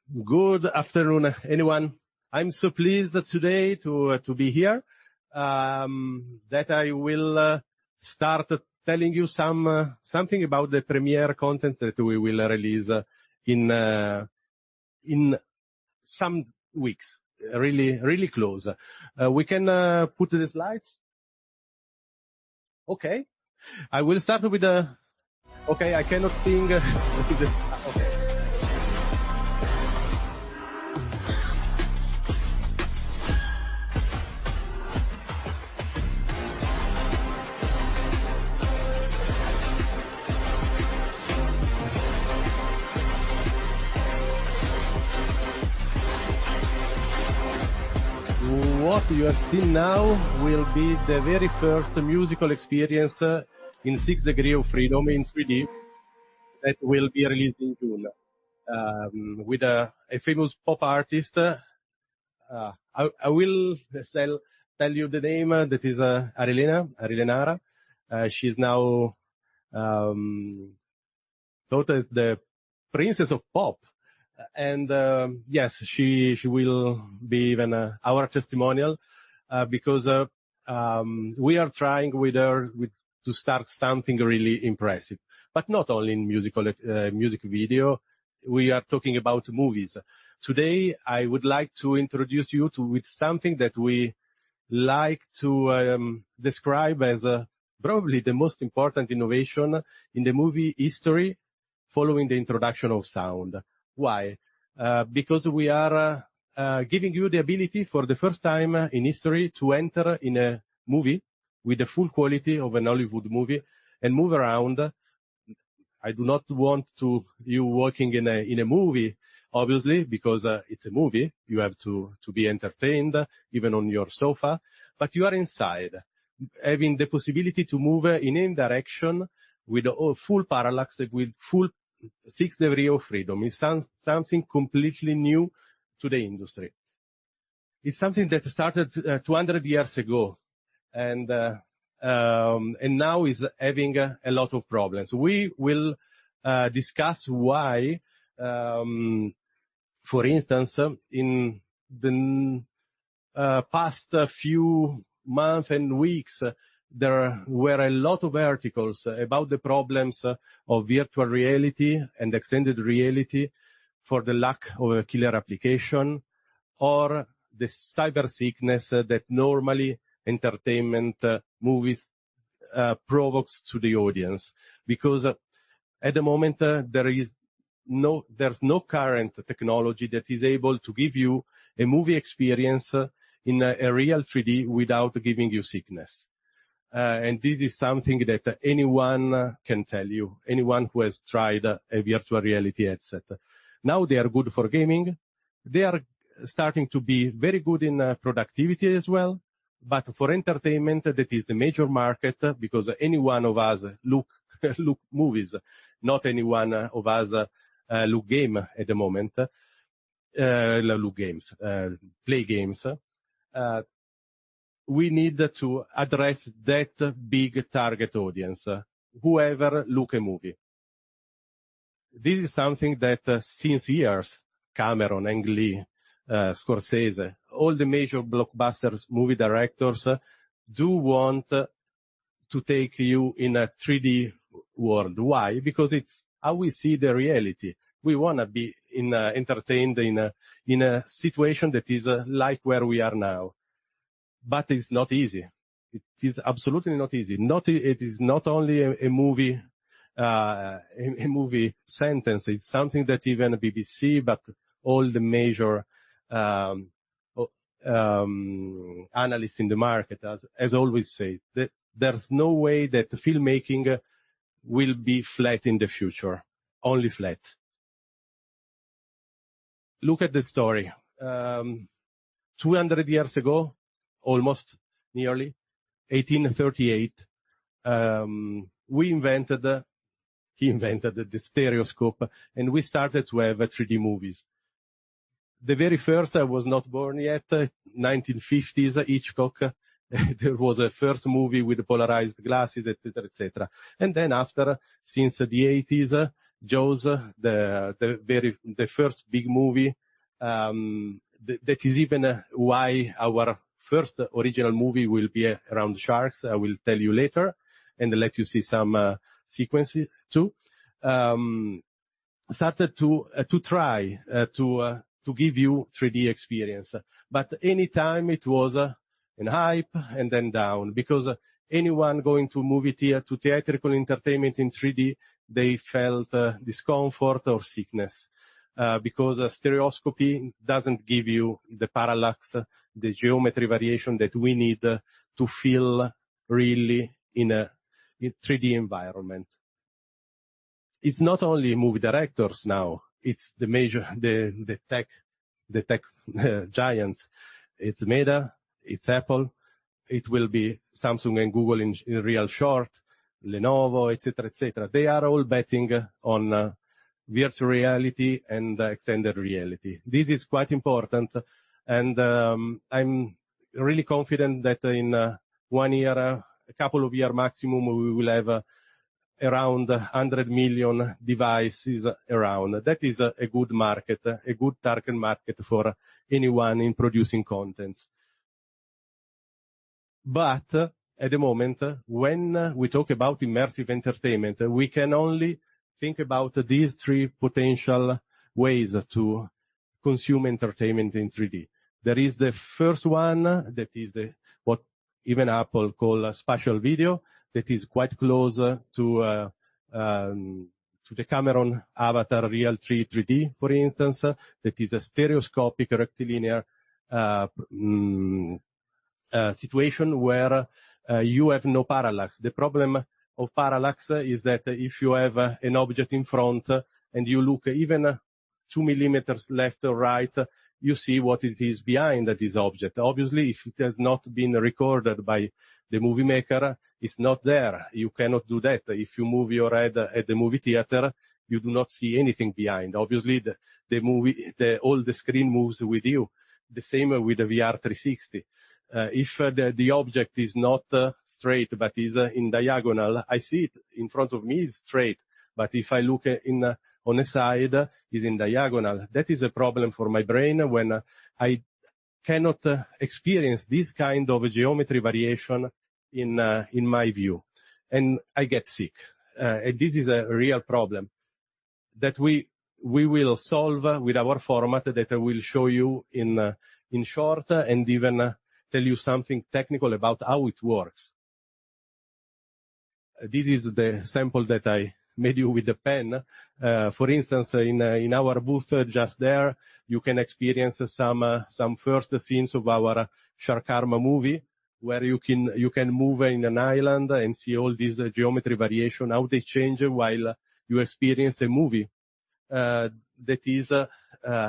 Good afternoon, anyone. I'm so pleased today to be here, that I will start telling you something about the premiere content that we will release in some weeks, really close. We can put the slides. Okay. I will start with okay, I cannot sing. Okay. What you have seen now will be the very first musical experience in 6 degrees of freedom in 3D that will be released in June with a famous pop artist. I will tell you the name. That is Arelenara. She's now thought as the princess of pop. And yes, she will be even our testimonial because we are trying with her to start something really impressive. But not only in music video, we are talking about movies. Today, I would like to introduce you with something that we like to describe as probably the most important innovation in the movie history following the introduction of sound. Why? Because we are giving you the ability for the first time in history to enter in a movie with the full quality of an Hollywood movie and move around. I do not want you working in a movie, obviously, because it's a movie. You have to be entertained, even on your sofa. But you are inside, having the possibility to move in any direction with full parallax, with full 6 degrees of freedom. It's something completely new to the industry. It's something that started 200 years ago, and now is having a lot of problems. We will discuss why, for instance, in the past few months and weeks, there were a lot of articles about the problems of virtual reality and extended reality for the lack of a killer application, or the cyber sickness that normally entertainment movies provokes to the audience. Because at the moment there's no current technology that is able to give you a movie experience in a real 3D without giving you sickness. And this is something that anyone can tell you, anyone who has tried a virtual reality headset. Now they are good for gaming. They are starting to be very good in productivity as well. But for entertainment, that is the major market, because any one of us look movies, not any one of us look game at the moment, play games. We need to address that big target audience, whoever look a movie. This is something that since years, Cameron, Ang Lee, Scorsese, all the major blockbusters movie directors do want to take you in a 3D world. Why? Because it's how we see the reality. We want to be entertained in a situation that is like where we are now. But it's not easy. It is absolutely not easy. It is not only a movie sentence. It's something that even BBC, but all the major analysts in the market, as always say, that there's no way that filmmaking will be flat in the future. Only flat. Look at the story. 200 years ago, almost nearly, 1838, he invented the stereoscope, and we started to have 3D movies. The very first, I was not born yet, 1950s, Hitchcock. There was a first movie with polarized glasses, etc., etc. And then after, since the 80s, Jaws, the first big movie, that is even why our first original movie will be around sharks. I will tell you later, and let you see some sequences too. Started to try to give you 3D experience, but anytime it was an hype and then down, because anyone going to movie theater, to theatrical entertainment in 3D, they felt discomfort or sickness, because stereoscopy doesn't give you the parallax, the geometry variation that we need to feel really in a 3D environment. It's not only movie directors now, it's the tech giants. It's Meta, it's Apple, it will be Samsung and Google in real short, Lenovo, etc., etc. They are all betting on virtual reality and extended reality. This is quite important, and I'm really confident that in 1 year, a couple of years maximum, we will have around 100 million devices around. That is a good market, a good target market for anyone in producing contents. But at the moment, when we talk about immersive entertainment, we can only think about these 3 potential ways to consume entertainment in 3D. There is the first one, that is what even Apple call spatial video, that is quite close to the Cameron Avatar Real 3D, for instance, that is a stereoscopic rectilinear situation where you have no parallax. The problem of parallax is that if you have an object in front and you look even 2 millimeters left or right, you see what it is behind this object. Obviously, if it has not been recorded by the movie maker, it's not there. You cannot do that. If you move your head at the movie theater, you do not see anything behind. Obviously, all the screen moves with you. The same with the VR 360. If the object is not straight but is in diagonal, I see it in front of me is straight, but if I look on a side, is in diagonal. That is a problem for my brain when I cannot experience this kind of geometry variation in my view, and I get sick. And this is a real problem that we will solve with our format that I will show you in short, and even tell you something technical about how it works. This is the sample that I made you with the pen. For instance, in our booth just there, you can experience some first scenes of our Shark Arm movie, where you can move in an island and see all these geometry variation, how they change while you experience a movie. That is a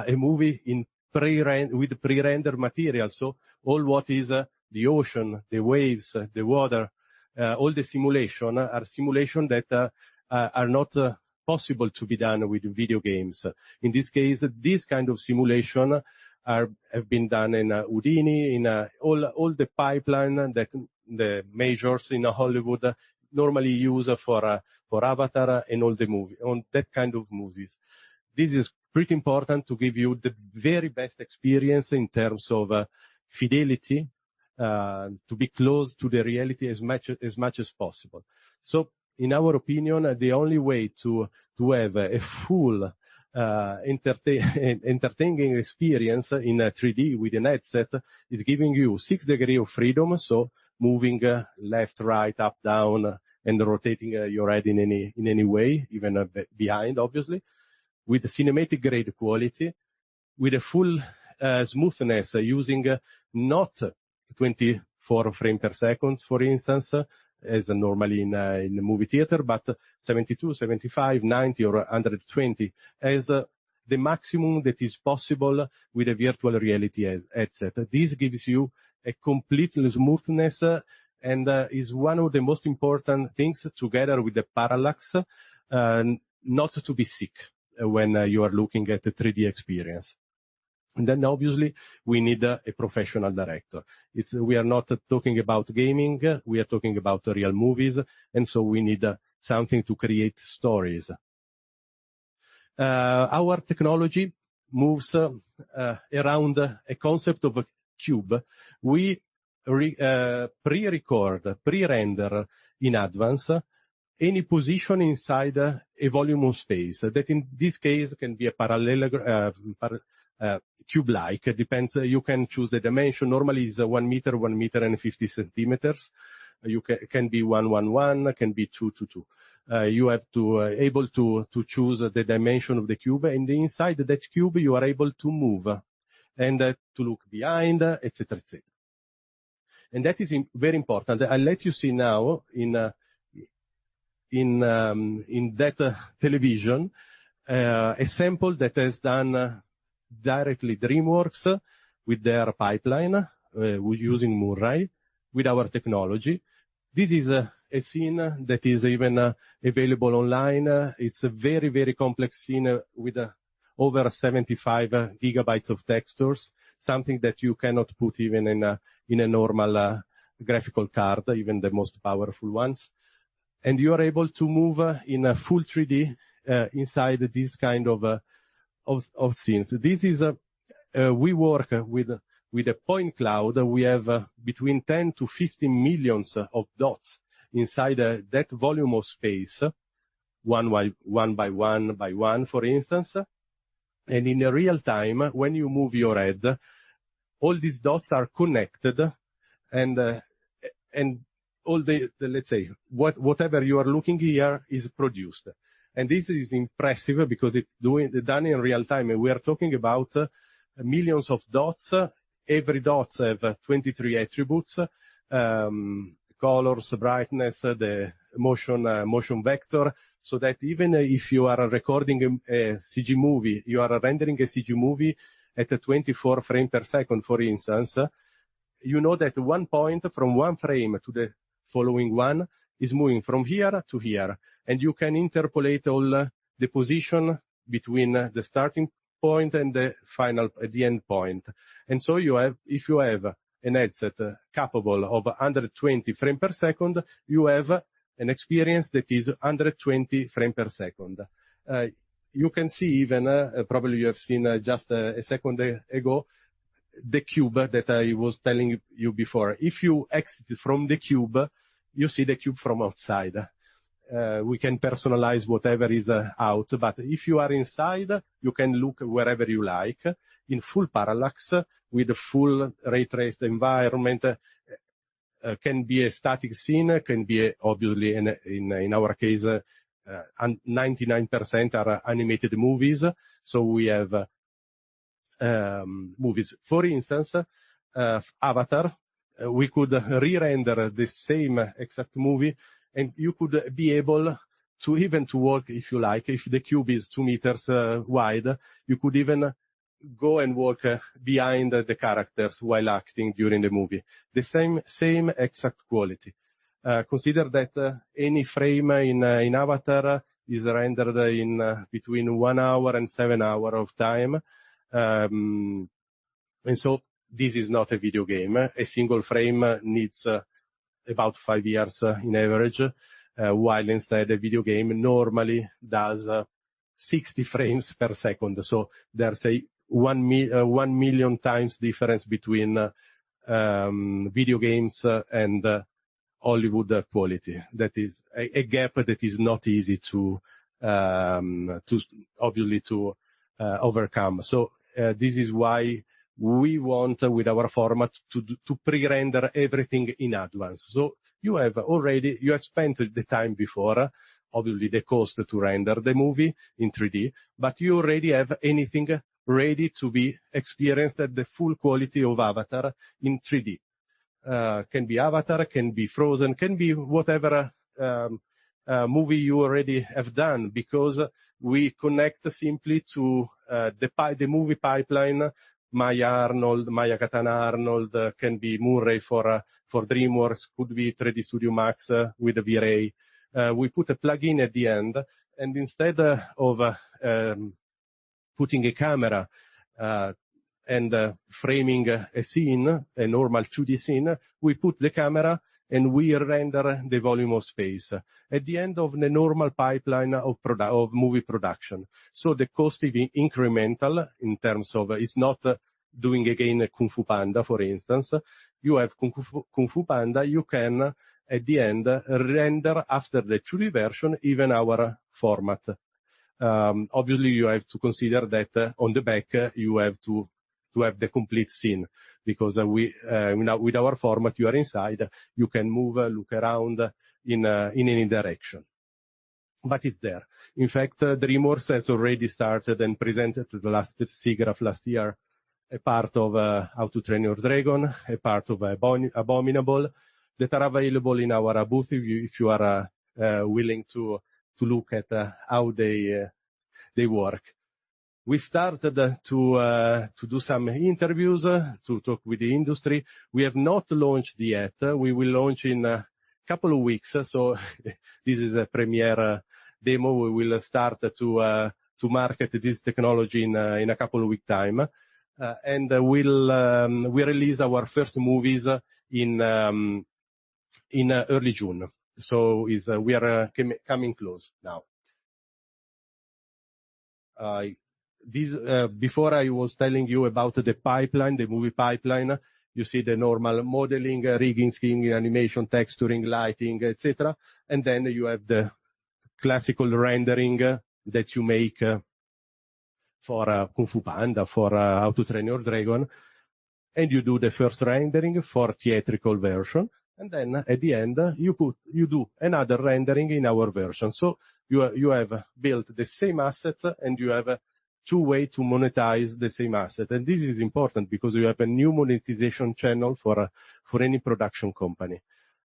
movie with pre-rendered material. So all what is the ocean, the waves, the water, all the simulation are simulation that are not possible to be done with video games. In this case, this kind of simulation have been done in Houdini, in all the pipeline that the majors in Hollywood normally use for Avatar and all the movie, on that kind of movies. This is pretty important to give you the very best experience in terms of fidelity, to be close to the reality as much as possible. So, in our opinion, the only way to have a full entertaining experience in 3D with an headset is giving you 6 degrees of freedom, so moving left, right, up, down, and rotating your head in any way, even behind, obviously, with cinematic grade quality, with a full smoothness, using not 24 frames per second, for instance, as normally in the movie theater, but 72, 75, 90, or 120 as the maximum that is possible with a virtual reality headset. This gives you a complete smoothness and is one of the most important things, together with the parallax, not to be sick when you are looking at the 3D experience. And then obviously we need a professional director. We are not talking about gaming, we are talking about real movies, and so we need something to create stories. Our technology moves around a concept of a cube. We pre-record, pre-render in advance any position inside a volume of space that in this case can be a cube-like. It depends. You can choose the dimension. Normally is 1 meter, 1 meter and 50 centimeters. You can be 1, 1, 1, can be 2, 2, 2. You have to able to choose the dimension of the cube, and inside that cube you are able to move and to look behind, etc., etc. And that is very important. I'll let you see now in that television a sample that has done directly DreamWorks with their pipeline using Murray with our technology. This is a scene that is even available online. It's a very, very complex scene with over 75 gigabytes of textures, something that you cannot put even in a normal graphical card, even the most powerful ones. And you are able to move in a full 3D inside this kind of scenes. This is we work with a point cloud. We have between 10 to 15 millions of dots inside that volume of space, one by one, for instance. And in real time, when you move your head, all these dots are connected, and all the let's say whatever you are looking here is produced. And this is impressive because it's done in real time. And we are talking about millions of dots. Every dot have 23 attributes, colors, brightness, the motion vector, so that even if you are recording a CG movie, you are rendering a CG movie at 24 frames per second, for instance, you know that 1 point from one frame to the following one is moving from here to here, and you can interpolate all the position between the starting point and the final, the end point. And so you have, if you have an headset capable of 120 frames per second, you have an experience that is 120 frames per second. You can see even, probably you have seen just a second ago, the cube that I was telling you before. If you exit from the cube, you see the cube from outside. We can personalize whatever is out, but if you are inside, you can look wherever you like in full parallax with a full ray traced environment. Can be a static scene, can be obviously in our case, 99% are animated movies. So we have movies. For instance, Avatar, we could re-render the same exact movie, and you could be able to even to walk if you like. If the cube is 2 meters wide, you could even go and walk behind the characters while acting during the movie. The same exact quality. Consider that any frame in Avatar is rendered in between 1 hour and 7 hours of time. And so this is not a video game. A single frame needs about 5 years in average, while instead a video game normally does 60 frames per second. So there's a 1 million times difference between video games and Hollywood quality. That is a gap that is not easy to obviously to overcome. So this is why we want with our format to pre-render everything in advance. So you have spent the time before, obviously the cost to render the movie in 3D, but you already have anything ready to be experienced at the full quality of Avatar in 3D. Can be Avatar, can be Frozen, can be whatever movie you already have done, because we connect simply to the movie pipeline. Maya Katana Arnold, can be Murray for DreamWorks, could be 3D Studio Max with the V-Ray. We put a plugin at the end, and instead of putting a camera and framing a scene, a normal 2D scene, we put the camera and we render the volume of space at the end of the normal pipeline of movie production. So the cost is incremental in terms of, it's not doing again Kung Fu Panda, for instance. You have Kung Fu Panda, you can at the end render after the 2D version even our format. Obviously you have to consider that on the back you have to have the complete scene, because with our format you are inside, you can move, look around in any direction. But it's there. In fact, DreamWorks has already started and presented the last SIGGRAPH last year a part of How to Train Your Dragon, a part of Abominable, that are available in our booth if you are willing to look at how they work. We started to do some interviews, to talk with the industry. We have not launched yet. We will launch in a couple of weeks. So this is a premiere demo. We will start to market this technology in a couple of weeks time. And we'll release our first movies in early June. So we are coming close now. Before I was telling you about the pipeline, the movie pipeline. You see the normal modeling, rigging, skinning, animation, texturing, lighting, etc. And then you have the classical rendering that you make for Kung Fu Panda, for How to Train Your Dragon. And you do the first rendering for theatrical version. And then at the end, you do another rendering in our version. So you have built the same assets, and you have two ways to monetize the same asset. And this is important because you have a new monetization channel for any production company.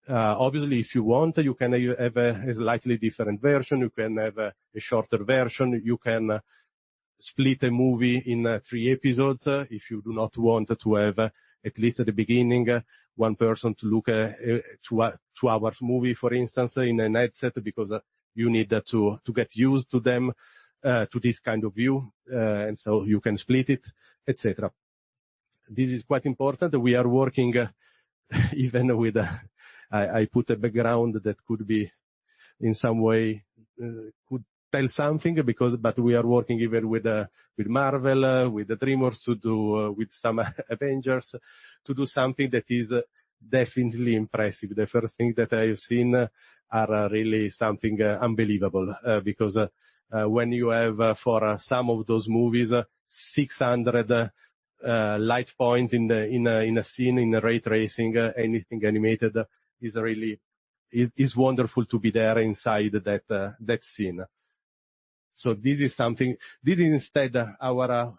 Obviously, if you want, you can have a slightly different version. You can have a shorter version. You can split a movie in 3 episodes if you do not want to have at least at the beginning one person to look at 2 hours movie, for instance, in a headset, because you need to get used to them, to this kind of view, and so you can split it, etc. This is quite important. We are working even with I put a background that could be in some way could tell something, but we are working even with Marvel, with the DreamWorks to do with some Avengers, to do something that is definitely impressive. The first thing that I've seen are really something unbelievable, because when you have for some of those movies 600 light point in a scene, in a ray tracing, anything animated is really is wonderful to be there inside that scene. So this is something. This is instead our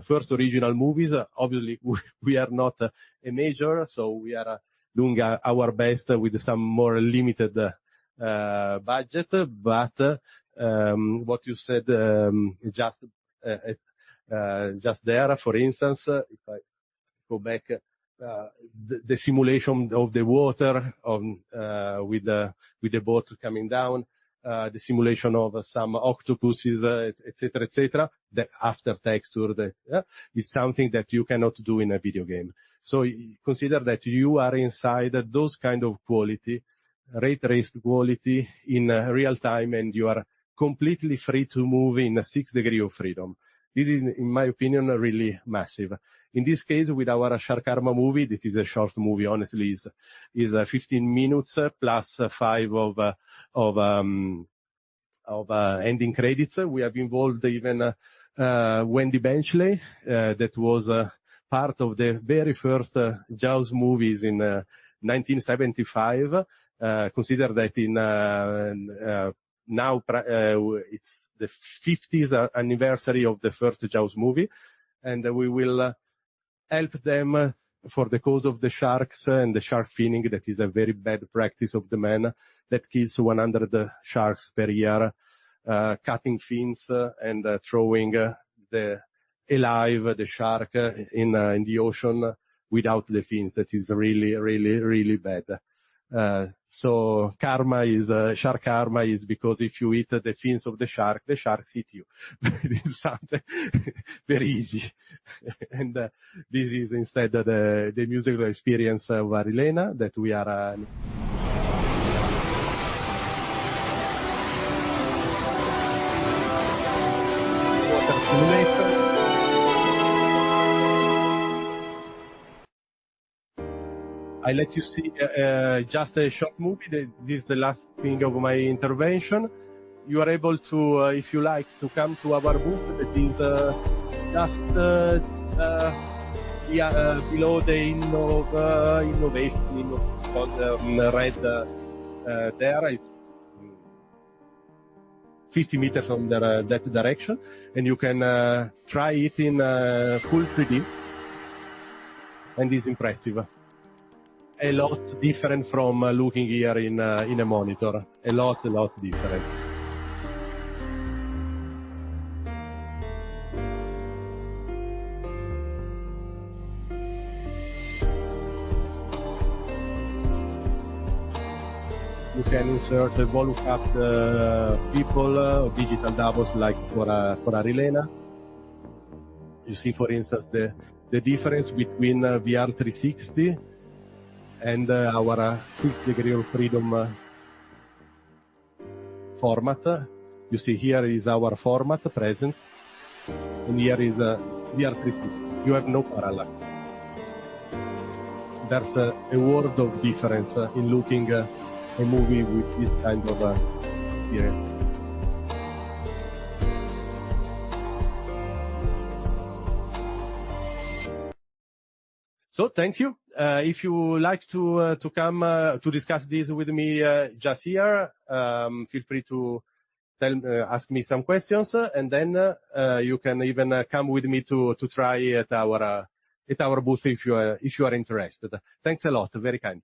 first original movies. Obviously, we are not a major, so we are doing our best with some more limited budget. But what you said just there, for instance, if I go back, the simulation of the water with the boat coming down. The simulation of some octopuses, etc., the after texture is something that you cannot do in a video game. So consider that you are inside those kind of quality, ray traced quality in real time, and you are completely free to move in a 6 degrees of freedom. This is, in my opinion, really massive. In this case, with our Shark Karma movie, that is a short movie, honestly, is 15 minutes plus 5 of ending credits. We have involved even Wendy Benchley, that was part of the very first Jaws movies in 1975. Consider that in now it's the 50th anniversary of the first Jaws movie, and we will help them for the cause of the sharks and the shark finning. That is a very bad practice of the man that kills 100 sharks per year, cutting fins and throwing the shark in the ocean without the fins. That is really, really, really bad. So karma is shark karma is because if you eat the fins of the sharks eat you. This is something very easy. And this is instead the musical experience of Arilena that we are. Water simulator. I let you see just a short movie. This is the last thing of my intervention. You are able to, if you like, to come to our booth that is just below the innovation red there. It's 50 meters on that direction, and you can try it in full 3D, and it's impressive. A lot different from looking here in a monitor. A lot different. You can insert a volume cap people, digital doubles like for Arilena. You see, for instance, the difference between VR 360 and our 6 degree of freedom format. You see, here is our format, PresenZ, and here is VR 360. You have no parallax. There's a world of difference in looking a movie with this kind of experience. So thank you. If you like to come to discuss this with me just here, feel free to ask me some questions, and then you can even come with me to try at our booth if you are interested. Thanks a lot. Very kind.